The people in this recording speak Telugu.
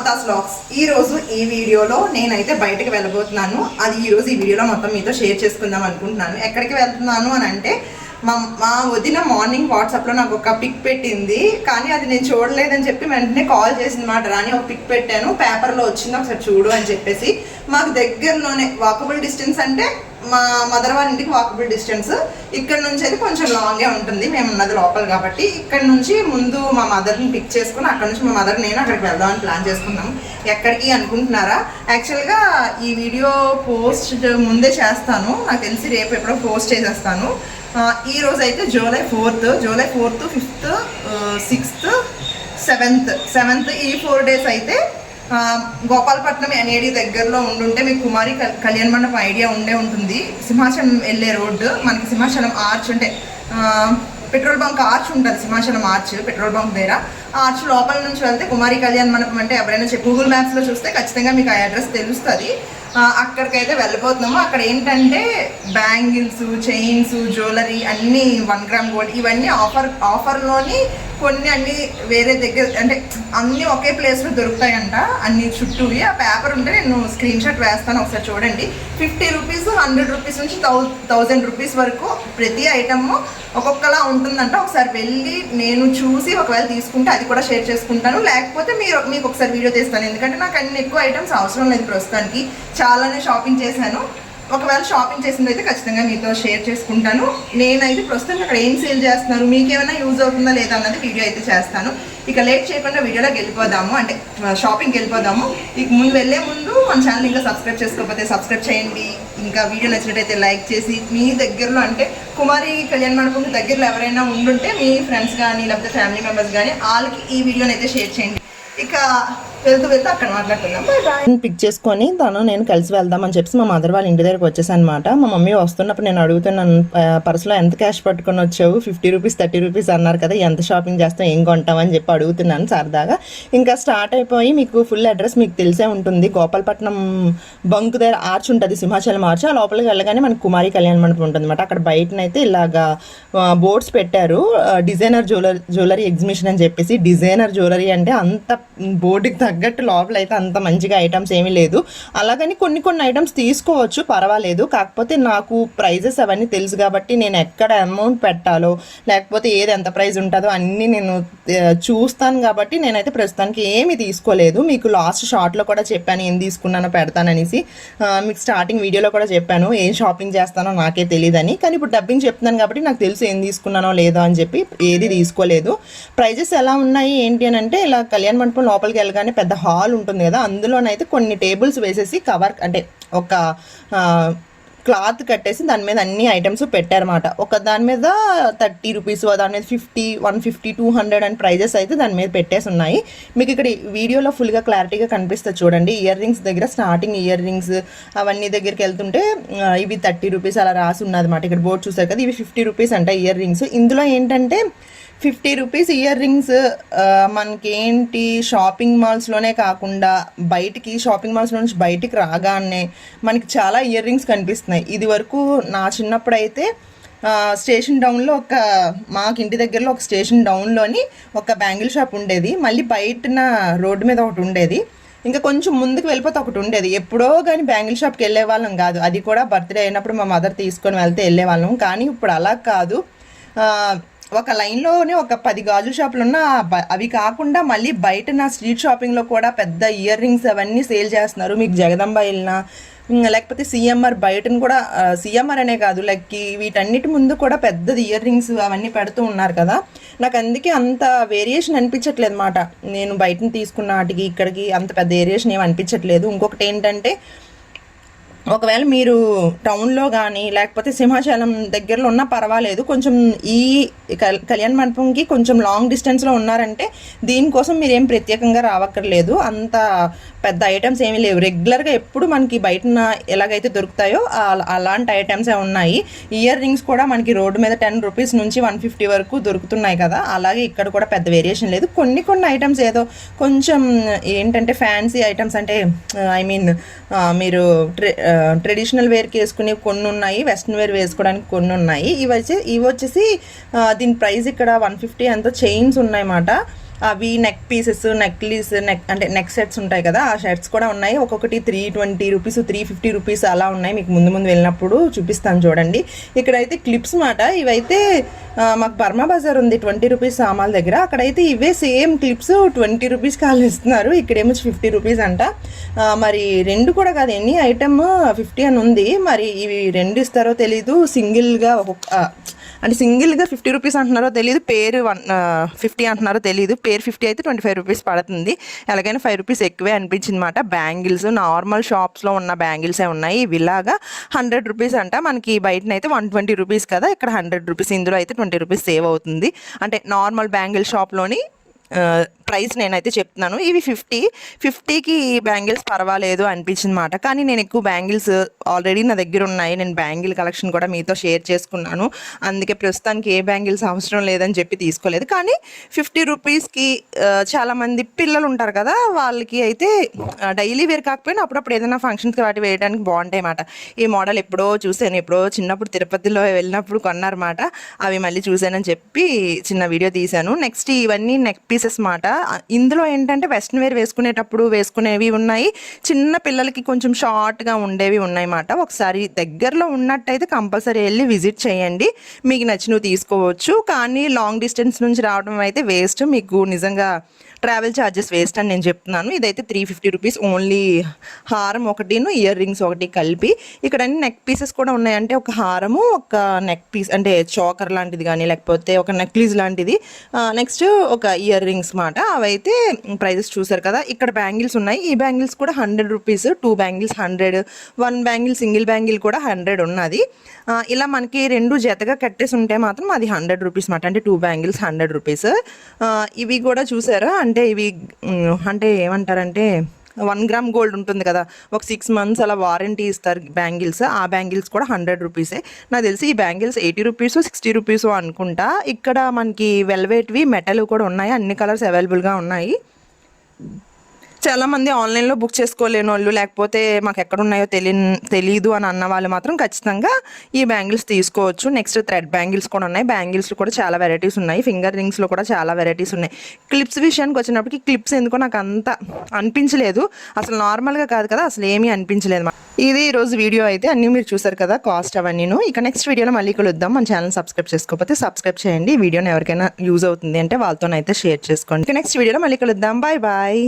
మమతాస్ వ్లాగ్స్. ఈ రోజు ఈ వీడియోలో నేనైతే బయటకు వెళ్ళబోతున్నాను. అది ఈ రోజు ఈ వీడియోలో మొత్తం మీతో షేర్ చేసుకుందాం అనుకుంటున్నాను. ఎక్కడికి వెళ్తున్నాను అని అంటే మా వదిన మార్నింగ్ వాట్సాప్లో నాకు ఒక పిక్ పెట్టింది, కానీ అది నేను చూడలేదని చెప్పి వెంటనే కాల్ చేసింది మాట. రాని ఒక పిక్ పెట్టాను, పేపర్లో వచ్చింది, ఒకసారి చూడు అని చెప్పేసి. మాకు దగ్గరలోనే వాకబుల్ డిస్టెన్స్ అంటే మా మదర్ వాళ్ళ ఇంటికి వాకబుల్ డిస్టెన్స్. ఇక్కడ నుంచి అయితే కొంచెం లాంగే ఉంటుంది, మేము ఉన్నది లోపల కాబట్టి. ఇక్కడ నుంచి ముందు మా మదర్ని పిక్ చేసుకుని అక్కడ నుంచి మా మదర్ నేను అక్కడికి వెళ్దామని ప్లాన్ చేసుకున్నాము. ఎక్కడికి అనుకుంటున్నారా? యాక్చువల్గా ఈ వీడియో పోస్ట్ ముందే చేస్తాను, నాకు తెలిసి రేపు ఎప్పుడో పోస్ట్ చేసేస్తాను. ఈ రోజు అయితే July 4th, 5th, 6th, 7th ఈ 4 days అయితే గోపాలపట్నం ఎన్ఏడి దగ్గరలో ఉండుంటే మీకు కుమారి కళ్యాణ మండపం ఐడియా ఉంటుంది. సింహాచలం వెళ్ళే రోడ్డు, మనకి సింహాచలం ఆర్చ్ అంటే పెట్రోల్ బంక్ ఆర్చ్ ఉంటుంది, సింహాచలం ఆర్చ్ పెట్రోల్ బంక్ దగ్గర. ఆర్చ్ లోపల నుంచి వెళ్తే కుమారి కళ్యాణ మండపం అంటే ఎవరైనా గూగుల్ మ్యాప్స్లో చూస్తే ఖచ్చితంగా మీకు ఆ అడ్రస్ తెలుస్తుంది. అక్కడికైతే వెళ్ళిపోతున్నాము. అక్కడ ఏంటంటే బ్యాంగిల్స్, చైన్స్, జ్యువెలరీ అన్నీ 1 gram గోల్డ్ ఇవన్నీ ఆఫర్లోని కొన్ని అన్నీ వేరే దగ్గర అంటే అన్నీ ఒకే ప్లేస్లో దొరుకుతాయంట, అన్ని చుట్టూవి. ఆ పేపర్ ఉంటే నేను స్క్రీన్ షాట్ వేస్తాను, ఒకసారి చూడండి. 50 రూపీస్, 100 రూపీస్ నుంచి 1000 రూపీస్ వరకు ప్రతి ఐటమ్ ఒక్కొక్కలా ఉంటుందంట. ఒకసారి వెళ్ళి నేను చూసి ఒకవేళ తీసుకుంటే అది కూడా షేర్ చేసుకుంటాను, లేకపోతే మీకు ఒకసారి వీడియో తీస్తాను. ఎందుకంటే నాకు అన్ని ఎక్కువ ఐటమ్స్ అవసరం లేదు ప్రస్తుతానికి, చాలానే షాపింగ్ చేశాను. ఒకవేళ షాపింగ్ చేసిందైతే ఖచ్చితంగా మీతో షేర్ చేసుకుంటాను. నేనైతే ప్రస్తుతం అక్కడ ఏం సేల్ చేస్తున్నారు, మీకేమైనా యూజ్ అవుతుందా లేదా అన్నది వీడియో అయితే చేస్తాను. ఇక లేట్ చేయకుండా వీడియోలోకి వెళ్ళిపోదాము, అంటే షాపింగ్కి వెళ్ళిపోదాము. ఇక వెళ్ళే ముందు మన ఛానల్ ఇంకా సబ్స్క్రైబ్ చేసుకోకపోతే సబ్స్క్రైబ్ చేయండి. ఇంకా వీడియో నచ్చినట్టయితే లైక్ చేసి, మీ దగ్గరలో అంటే కుమారి కళ్యాణ మండపం దగ్గరలో ఎవరైనా ఉండుంటే మీ ఫ్రెండ్స్ కానీ లేకపోతే ఫ్యామిలీ మెంబర్స్ కానీ వాళ్ళకి ఈ వీడియోని అయితే షేర్ చేయండి. ఇక వెళ్తూ అక్కడ మాట్లాడుకుందాం. పిక్ చేసుకొని నేను కలిసి వెళ్దామని చెప్పి మా మదర్ వాళ్ళ ఇంటి దగ్గరకు వచ్చేసాను అనమాట. మా మమ్మీ వస్తున్నప్పుడు నేను అడుగుతున్నాను, పర్సులో ఎంత క్యాష్ పట్టుకొని వచ్చావు, 50 రూపీస్ 30 రూపీస్ అన్నారు కదా, ఎంత షాపింగ్ చేస్తాం, ఏం కొంటామని చెప్పి అడుగుతున్నాను సరదాగా. ఇంకా స్టార్ట్ అయిపోయి మీకు ఫుల్ అడ్రస్ మీకు తెలిసే ఉంటుంది. గోపాలపట్నం బంక్ దగ్గర ఆర్చ్ ఉంటుంది, సింహాచలం ఆర్చ్. ఆ లోపలికి వెళ్ళగానే మనకి కుమారి కళ్యాణ మండపం ఉంటుంది అనమాట. అక్కడ బయటనైతే ఇలాగా బోర్డ్స్ పెట్టారు, డిజైనర్ జ్యువెలరీ ఎగ్జిబిషన్ అని చెప్పేసి. డిజైనర్ జ్యువెలరీ అంటే అంత బోర్డుకి తగ్గట్టు లోపల అయితే అంత మంచిగా ఐటమ్స్ ఏమీ లేదు. అలాగని కొన్ని ఐటమ్స్ తీసుకోవచ్చు, పర్వాలేదు. కాకపోతే నాకు ప్రైజెస్ అవన్నీ తెలుసు కాబట్టి నేను ఎక్కడ అమౌంట్ పెట్టాలో లేకపోతే ఏది ఎంత ప్రైజ్ ఉంటుందో అన్నీ నేను చూస్తాను కాబట్టి నేనైతే ప్రస్తుతానికి ఏమీ తీసుకోలేదు. మీకు లాస్ట్ షార్ట్లో కూడా చెప్పాను ఏం తీసుకున్నానో పెడతాననేసి. మీకు స్టార్టింగ్ వీడియోలో కూడా చెప్పాను ఏం షాపింగ్ చేస్తానో నాకే తెలియదని. కానీ ఇప్పుడు డబ్బింగ్ చెప్తున్నాను కాబట్టి నాకు తెలుసు ఏం తీసుకున్నానో లేదో అని చెప్పి ఏది తీసుకోలేదు. ప్రైజెస్ ఎలా ఉన్నాయి ఏంటి అని అంటే, ఇలా కళ్యాణ మండపం లోపలికి వెళ్ళగానే పెద్ద హాల్ ఉంటుంది కదా, అందులోనైతే కొన్ని టేబుల్స్ వేసేసి కవర్ అంటే ఒక క్లాత్ కట్టేసి దాని మీద అన్ని ఐటమ్స్ పెట్టారన్నమాట. ఒక దాని మీద 30 రూపీస్, దాని మీద 50, 150, 200 అని ప్రైజెస్ అయితే దాని మీద పెట్టేసి ఉన్నాయి. మీకు ఇక్కడ వీడియోలో ఫుల్గా క్లారిటీగా కనిపిస్తుంది చూడండి. ఇయర్ రింగ్స్ దగ్గర స్టార్టింగ్ ఇయర్ రింగ్స్ అవన్నీ దగ్గరికి వెళ్తుంటే ఇవి 30 రూపీస్ అలా రాసి ఉన్నది అనమాట. ఇక్కడ బోర్డు చూసారు కదా, ఇవి 50 రూపీస్ అంట ఇయర్ రింగ్స్. ఇందులో ఏంటంటే 50 రూపీస్ ఇయర్ రింగ్స్ మనకేంటి షాపింగ్ మాల్స్లోనే కాకుండా బయటికి షాపింగ్ మాల్స్లో నుంచి బయటికి రాగానే మనకి చాలా ఇయర్ రింగ్స్ కనిపిస్తున్నాయి. ఇది వరకు నా చిన్నప్పుడు అయితే స్టేషన్ డౌన్లో మాకు ఇంటి దగ్గరలో ఒక స్టేషన్ డౌన్లోని ఒక బ్యాంగిల్ షాప్ ఉండేది, మళ్ళీ బయటన రోడ్డు మీద ఒకటి ఉండేది, ఇంకా కొంచెం ముందుకు వెళ్ళిపోతే ఒకటి ఉండేది. ఎప్పుడో కానీ బ్యాంగిల్ షాప్కి వెళ్ళే వాళ్ళం కాదు, అది కూడా బర్త్డే అయినప్పుడు మా మదర్ తీసుకొని వెళ్తే వెళ్ళే వాళ్ళం. కానీ ఇప్పుడు అలా కాదు, ఒక లైన్లోనే ఒక 10 గాజుల షాపులు ఉన్నా అవి కాకుండా మళ్ళీ బయట నా స్ట్రీట్ షాపింగ్లో కూడా పెద్ద ఇయర్ రింగ్స్ అవన్నీ సేల్ చేస్తున్నారు. మీకు జగదంబ వెళ్ళినా లేకపోతే సిఎంఆర్ బయటను కూడా, సిఎంఆర్ అనే కాదు లైక్ వీటన్నిటి ముందు కూడా పెద్దది ఇయర్ రింగ్స్ అవన్నీ పెడుతూ ఉన్నారు కదా. నాకు అందుకే అంత వేరియేషన్ అనిపించట్లేదు అన్నమాట. నేను బయటను తీసుకున్న వాటికి ఇక్కడికి అంత పెద్ద వేరియేషన్ ఏమి అనిపించట్లేదు. ఇంకొకటి ఏంటంటే, ఒకవేళ మీరు టౌన్లో కానీ లేకపోతే సింహాచలం దగ్గరలో ఉన్నా పర్వాలేదు, కొంచెం ఈ కళ్యాణ మండపంకి కొంచెం లాంగ్ డిస్టెన్స్లో ఉన్నారంటే దీనికోసం మీరేం ప్రత్యేకంగా రావక్కర్లేదు. అంత పెద్ద ఐటమ్స్ ఏమీ లేవు. రెగ్యులర్గా ఎప్పుడు మనకి బయటన ఎలాగైతే దొరుకుతాయో అలాంటి ఐటమ్సే ఉన్నాయి. ఇయర్ రింగ్స్ కూడా మనకి రోడ్డు మీద 10 రూపీస్ నుంచి 150 వరకు దొరుకుతున్నాయి కదా, అలాగే ఇక్కడ కూడా పెద్ద వేరియేషన్ లేదు. కొన్ని ఐటమ్స్ ఏదో కొంచెం ఏంటంటే ఫ్యాన్సీ ఐటమ్స్ అంటే ఐ మీన్ మీరు ట్రెడిషనల్ వేర్కి వేసుకునే కొన్ని ఉన్నాయి, వెస్ట్రన్ వేర్ వేసుకోవడానికి కొన్ని ఉన్నాయి. ఇవి వచ్చేసి దీని ప్రైస్ ఇక్కడ 150 ఎంతో చైన్స్ ఉన్నాయన్నమాట. అవి నెక్ పీసెస్, నెక్ సెట్స్ ఉంటాయి కదా, ఆ షర్ట్స్ కూడా ఉన్నాయి. ఒక్కొక్కటి 320 రూపీస్, 350 రూపీస్ అలా ఉన్నాయి. మీకు ముందు వెళ్ళినప్పుడు చూపిస్తాను చూడండి. ఇక్కడైతే క్లిప్స్ మాట, ఇవైతే మాకు బర్మా బజార్ ఉంది 20 రూపీస్ సామాన్ దగ్గర, అక్కడైతే ఇవే సేమ్ క్లిప్స్ 20 రూపీస్ కాలు ఇస్తున్నారు. ఇక్కడేమో 50 రూపీస్ అంట. మరి రెండు కూడా కాదు, ఎన్ని ఐటమ్ 50 అని ఉంది. మరి ఇవి రెండు ఇస్తారో తెలీదు, సింగిల్గా అంటే సింగిల్గా 50 రూపీస్ అంటున్నారో తెలియదు, పేరు 50 అంటున్నారో తెలియదు. పేరు 50 అయితే 25 రూపీస్ పడుతుంది. ఎలాగైనా 5 రూపీస్ ఎక్కువే అనిపించింది అనమాట. బ్యాంగిల్స్ నార్మల్ షాప్స్లో ఉన్న బ్యాంగిల్సే ఉన్నాయి. ఇవి ఇలాగా 100 రూపీస్ అంట. మనకి బయటనైతే 120 రూపీస్ కదా, ఇక్కడ 100 రూపీస్. ఇందులో అయితే 20 రూపీస్ సేవ్ అవుతుంది. అంటే నార్మల్ బ్యాంగిల్ షాప్లోని ప్రైస్ నేనైతే చెప్తున్నాను. ఇవి 50కి బ్యాంగిల్స్ పర్వాలేదు అనిపించింది మాట. కానీ నేను ఎక్కువ బ్యాంగిల్స్ ఆల్రెడీ నా దగ్గర ఉన్నాయి. నేను బ్యాంగిల్ కలెక్షన్ కూడా మీతో షేర్ చేసుకున్నాను. అందుకే ప్రస్తుతానికి ఏ బ్యాంగిల్స్ అవసరం లేదని చెప్పి తీసుకోలేదు. కానీ 50 రూపీస్కి చాలామంది పిల్లలు ఉంటారు కదా, వాళ్ళకి అయితే డైలీ వేర్ కాకపోయినా అప్పుడప్పుడు ఏదైనా ఫంక్షన్స్కి వాటి వేయడానికి బాగుంటాయి అన్నమాట. ఈ మోడల్ ఎప్పుడో చూసాను, ఎప్పుడో చిన్నప్పుడు తిరుపతిలో వెళ్ళినప్పుడు కొన్నారన్నమాట. అవి మళ్ళీ చూసానని చెప్పి చిన్న వీడియో తీశాను. నెక్స్ట్ ఇవన్నీ నెక్ పీసెస్ మాట. ఇందులో ఏంటంటే వెస్ట్రన్ వేర్ వేసుకునేటప్పుడు వేసుకునేవి ఉన్నాయి, చిన్న పిల్లలకి కొంచెం షార్ట్గా ఉండేవి ఉన్నాయి మాట. ఒకసారి దగ్గరలో ఉన్నట్టయితే కంపల్సరీ వెళ్ళి విజిట్ చేయండి, మీకు నచ్చినవి తీసుకోవచ్చు. కానీ లాంగ్ డిస్టెన్స్ నుంచి రావడం అయితే వేస్ట్, మీకు నిజంగా ట్రావెల్ ఛార్జెస్ వేస్ట్ అని నేను చెప్తున్నాను. ఇదైతే 350 రూపీస్ ఓన్లీ. హారం ఒకటిను ఇయర్ రింగ్స్ ఒకటి కలిపి. ఇక్కడ అన్ని నెక్ పీసెస్ కూడా ఉన్నాయంటే ఒక హారము, ఒక నెక్ పీస్ అంటే చోకర్ లాంటిది కానీ లేకపోతే ఒక నెక్లెస్ లాంటిది, నెక్స్ట్ ఒక ఇయర్ రింగ్స్ మాట. అవైతే ప్రైజెస్ చూసారు కదా. ఇక్కడ బ్యాంగిల్స్ ఉన్నాయి. ఈ బ్యాంగిల్స్ కూడా 100 rupees, 2 bangles 100, 1 bangle single bangle కూడా 100 ఉన్నది. ఇలా మనకి రెండు జతగా కట్టేసి ఉంటే మాత్రం అది 100 రూపీస్ మాట. అంటే 2 బ్యాంగిల్స్ 100 రూపీస్. ఇవి కూడా చూసారా, అంటే ఇవి అంటే ఏమంటారంటే 1 గ్రామ్ గోల్డ్ ఉంటుంది కదా, ఒక 6 మంత్స్ అలా వారంటీ ఇస్తారు బ్యాంగిల్స్. ఆ బ్యాంగిల్స్ కూడా 100 రూపీసే. నాకు తెలిసి ఈ బ్యాంగిల్స్ 80 రూపీస్ 60 రూపీస్ అనుకుంటా. ఇక్కడ మనకి వెల్వెట్వి మెటల్ కూడా ఉన్నాయి, అన్ని కలర్స్ అవైలబుల్గా ఉన్నాయి. చాలామంది ఆన్లైన్లో బుక్ చేసుకోలేని వాళ్ళు, లేకపోతే మాకు ఎక్కడ ఉన్నాయో తెలియదు అని అన్న వాళ్ళు మాత్రం ఖచ్చితంగా ఈ బ్యాంగిల్స్ తీసుకోవచ్చు. నెక్స్ట్ థ్రెడ్ బ్యాంగిల్స్ కూడా ఉన్నాయి. బ్యాంగిల్స్లో కూడా చాలా వెరైటీస్ ఉన్నాయి. ఫింగర్ రింగ్స్లో కూడా చాలా వెరైటీస్ ఉన్నాయి. క్లిప్స్ విషయానికి వచ్చినప్పటికీ క్లిప్స్ ఎందుకో నాకు అంత అనిపించలేదు, అసలు నార్మల్గా కాదు కదా, అసలు ఏమీ అనిపించలేదు. ఇది ఈరోజు వీడియో అయితే అన్నీ మీరు చూసారు కదా, కాస్ట్ అవన్నీను. ఇక నెక్స్ట్ వీడియోలో మళ్ళీ కలుద్దాం. మన ఛానల్ సబ్స్క్రైబ్ చేసుకోకపోతే సబ్స్క్రైబ్ చేయండి. ఈ వీడియోని ఎవరికైనా యూజ్ అవుతుంది అంటే వాళ్ళతోనైతే షేర్ చేసుకోండి. ఇక నెక్స్ట్ వీడియోలో మళ్ళీ కలుద్దాం. Bye bye.